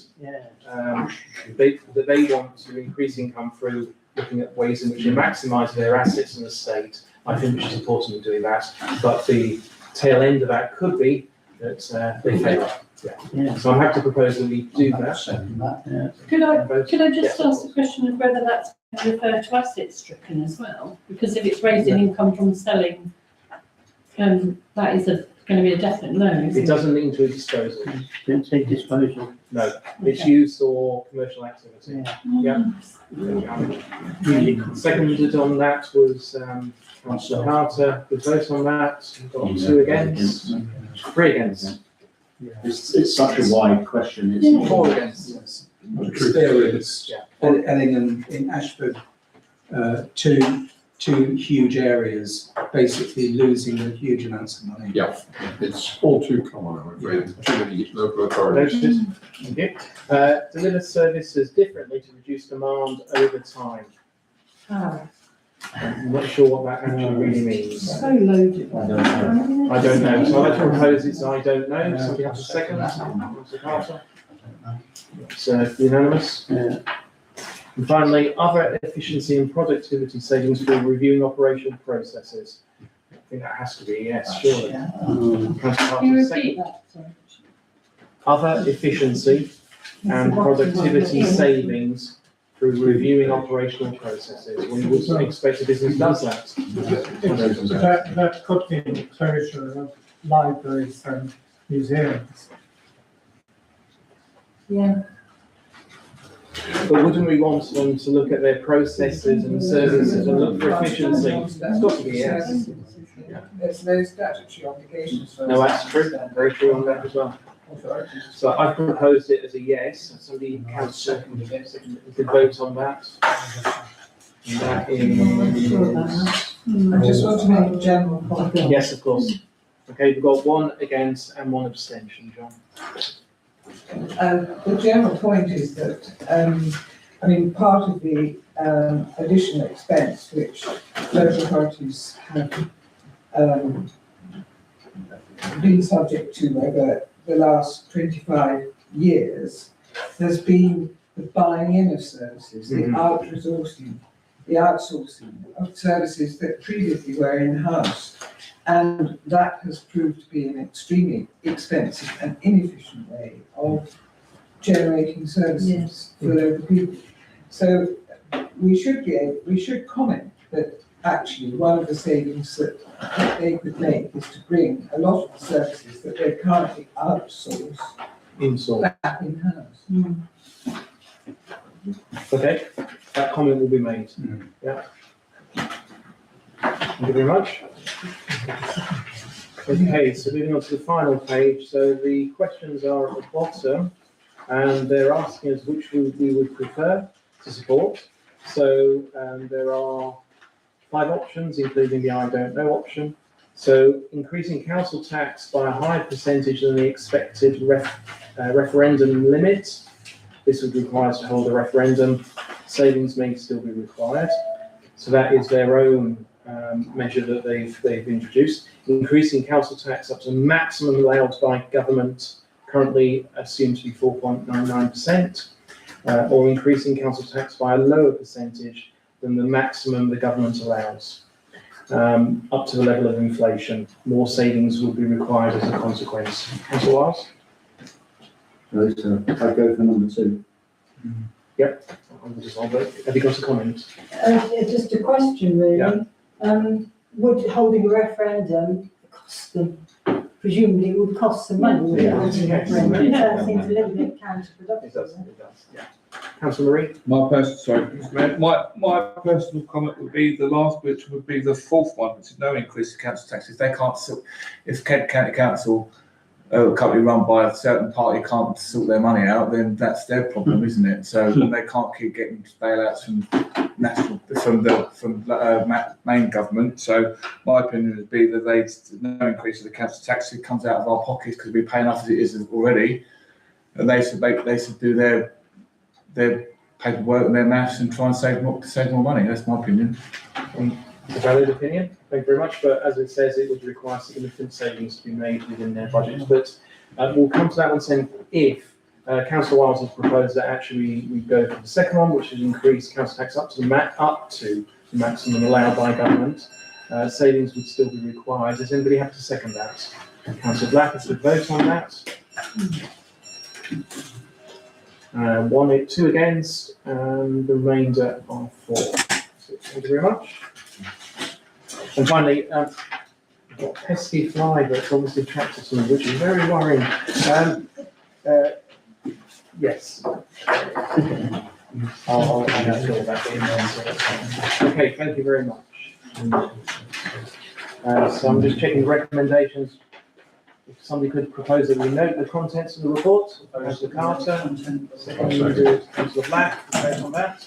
that they want to increase income through looking at ways in which they maximise their assets in the state. I think we should support them in doing that. But the tail end of that could be that they fail. Yeah. So I'm happy to propose that we do that. Could I just ask the question of whether that's refer to assets stricken as well? Because if it's raising income from selling, that is going to be a definite no. It doesn't include disposal. Don't say disposal. No, it's use or commercial activity. Yeah. Seconded on that was Councillor Carter. Good vote on that. We've got 2 against, 3 against. It's such a wide question, isn't it? 4 against. Experience. Yeah. Ellingham in Ashford, two huge areas, basically losing huge amounts of money. Yeah, it's all too common, I'm afraid. Too many local authorities. Noted. Thank you. Deliver services differently to reduce demand over time. I'm not sure what that actually really means. So loaded. I don't know. I don't know. So I'd like to propose it's I don't know. Somebody has a second. Councillor Carter. It's unanimous. Yeah. And finally, other efficiency and productivity savings through reviewing operational processes. I think that has to be yes, surely. Councillor Can you Carter, repeat second. that? Sorry. Other efficiency and productivity savings through reviewing operational processes. We would expect a business does that. That could be closure of libraries and museums. Yeah. But wouldn't we want them to look at their processes and services and look for efficiency? It's got to be yes. There's no statutory obligations. No, that's true. Very true on that as well. So I've proposed it as a yes. Somebody can second it. We could vote on that. And that is. I just want to make a general point. Yes, of course. Okay, we've got 1 against and 1 abstention, John. The general point is that, part of the additional expense which local authorities have been subject to over the last 25 years has been the buying in of services, the outsourcing of services that previously were in-house. And that has proved to be an extremely expensive and inefficient way of generating services for local people. So we should comment that actually one of the savings that they could make is to bring a lot of the services that they currently outsource back in-house. Okay, that comment will be made. Yeah. Thank you very much. Okay, so moving on to the final page. So the questions are at the bottom, and they're asking us which we would prefer to support. So there are 5 options, including the I don't know option. So increasing council tax by a higher percentage than the expected referendum limit. This would require us to hold a referendum. Savings may still be required. So that is their own measure that they've introduced. Increasing council tax up to the maximum allowed by government, currently assumed to be 4.99%, or increasing council tax by a lower percentage than the maximum the government allows, up to the level of inflation. More savings will be required as a consequence. Councillor Wiles? No, so I'd go for number 2. Have you got a comment? Just a question really. Yeah. Would holding a referendum cost them? Presumably it would cost some money, wouldn't it, Yeah. holding a referendum? That seems a little bit counterproductive. It does, yeah. Councillor Marie? My personal comment would be the last, which would be the fourth one, which is no increase in council taxes. They can't sort, if Kent County Council, a company run by a certain party can't sort their money out, then that's their problem, isn't it? So they can't keep getting bailouts from main government. So my opinion would be that no increase in the council tax. It comes out of our pockets because we pay enough as it is already, and they should do their paperwork and their maths and try and save more money. That's my opinion. A valid opinion, thank you very much, but as it says, it would require significant savings to be made within their budget. But we'll come to that one saying if Councillor Wiles has proposed that actually we go for the second one, which is increase council tax up to the maximum allowed by government, savings would still be required. Does anybody have to second that? Councillor Black has to vote on that. 2 against, and the remainder are 4. So, thank you very much. And finally, I've got a pesky fly that's obviously attracted to me, which is very worrying. Yes. I'll fill that in. Okay, thank you very much. So I'm just checking the recommendations. If somebody could propose that we note the contents of the report, Councillor Carter, second Councillor Black, vote on that.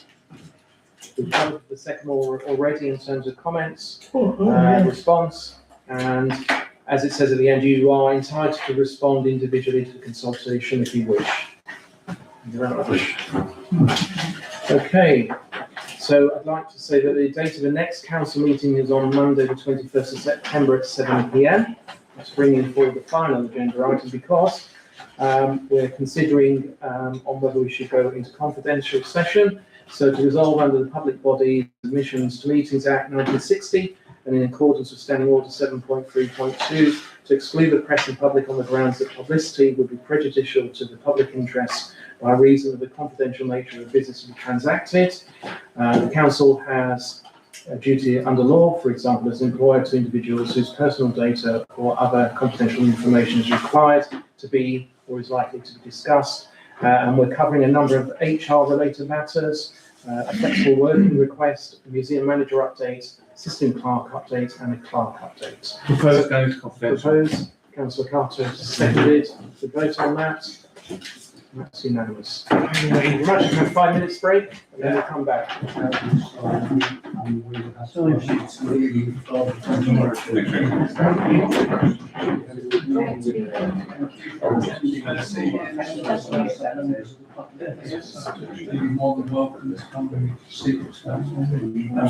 We've covered the second already in terms of comments, response, and as it says at the end, you are entitled to respond individually to the consultation if you wish. Thank you very much. Okay, so I'd like to say that the date of the next council meeting is on Monday, the 21st of September at 7 p.m. Let's bring in forward the final agenda item because we're considering on whether we should go into confidential session. So to resolve under the Public Body Admissions to Meetings Act 1960 and in accordance with Standing Order 7.3.2 to exclude the press and public on the grounds that publicity would be prejudicial to the public interest by reason of the confidential nature of the business to be transacted. The Council has a duty under law, for example, as an employer to individuals whose personal data or other confidential information is required to be or is likely to be discussed. And we're covering a number of HR-related matters, a flexible working request, a museum manager update, assistant clerk update, and a clerk update. Proposed going to confidential. Proposed, Councillor Carter seconded, to vote on that. That's unanimous. Thank you very much. We have a 5 minutes break, and then we'll come back. More than welcome to come and see what's going on.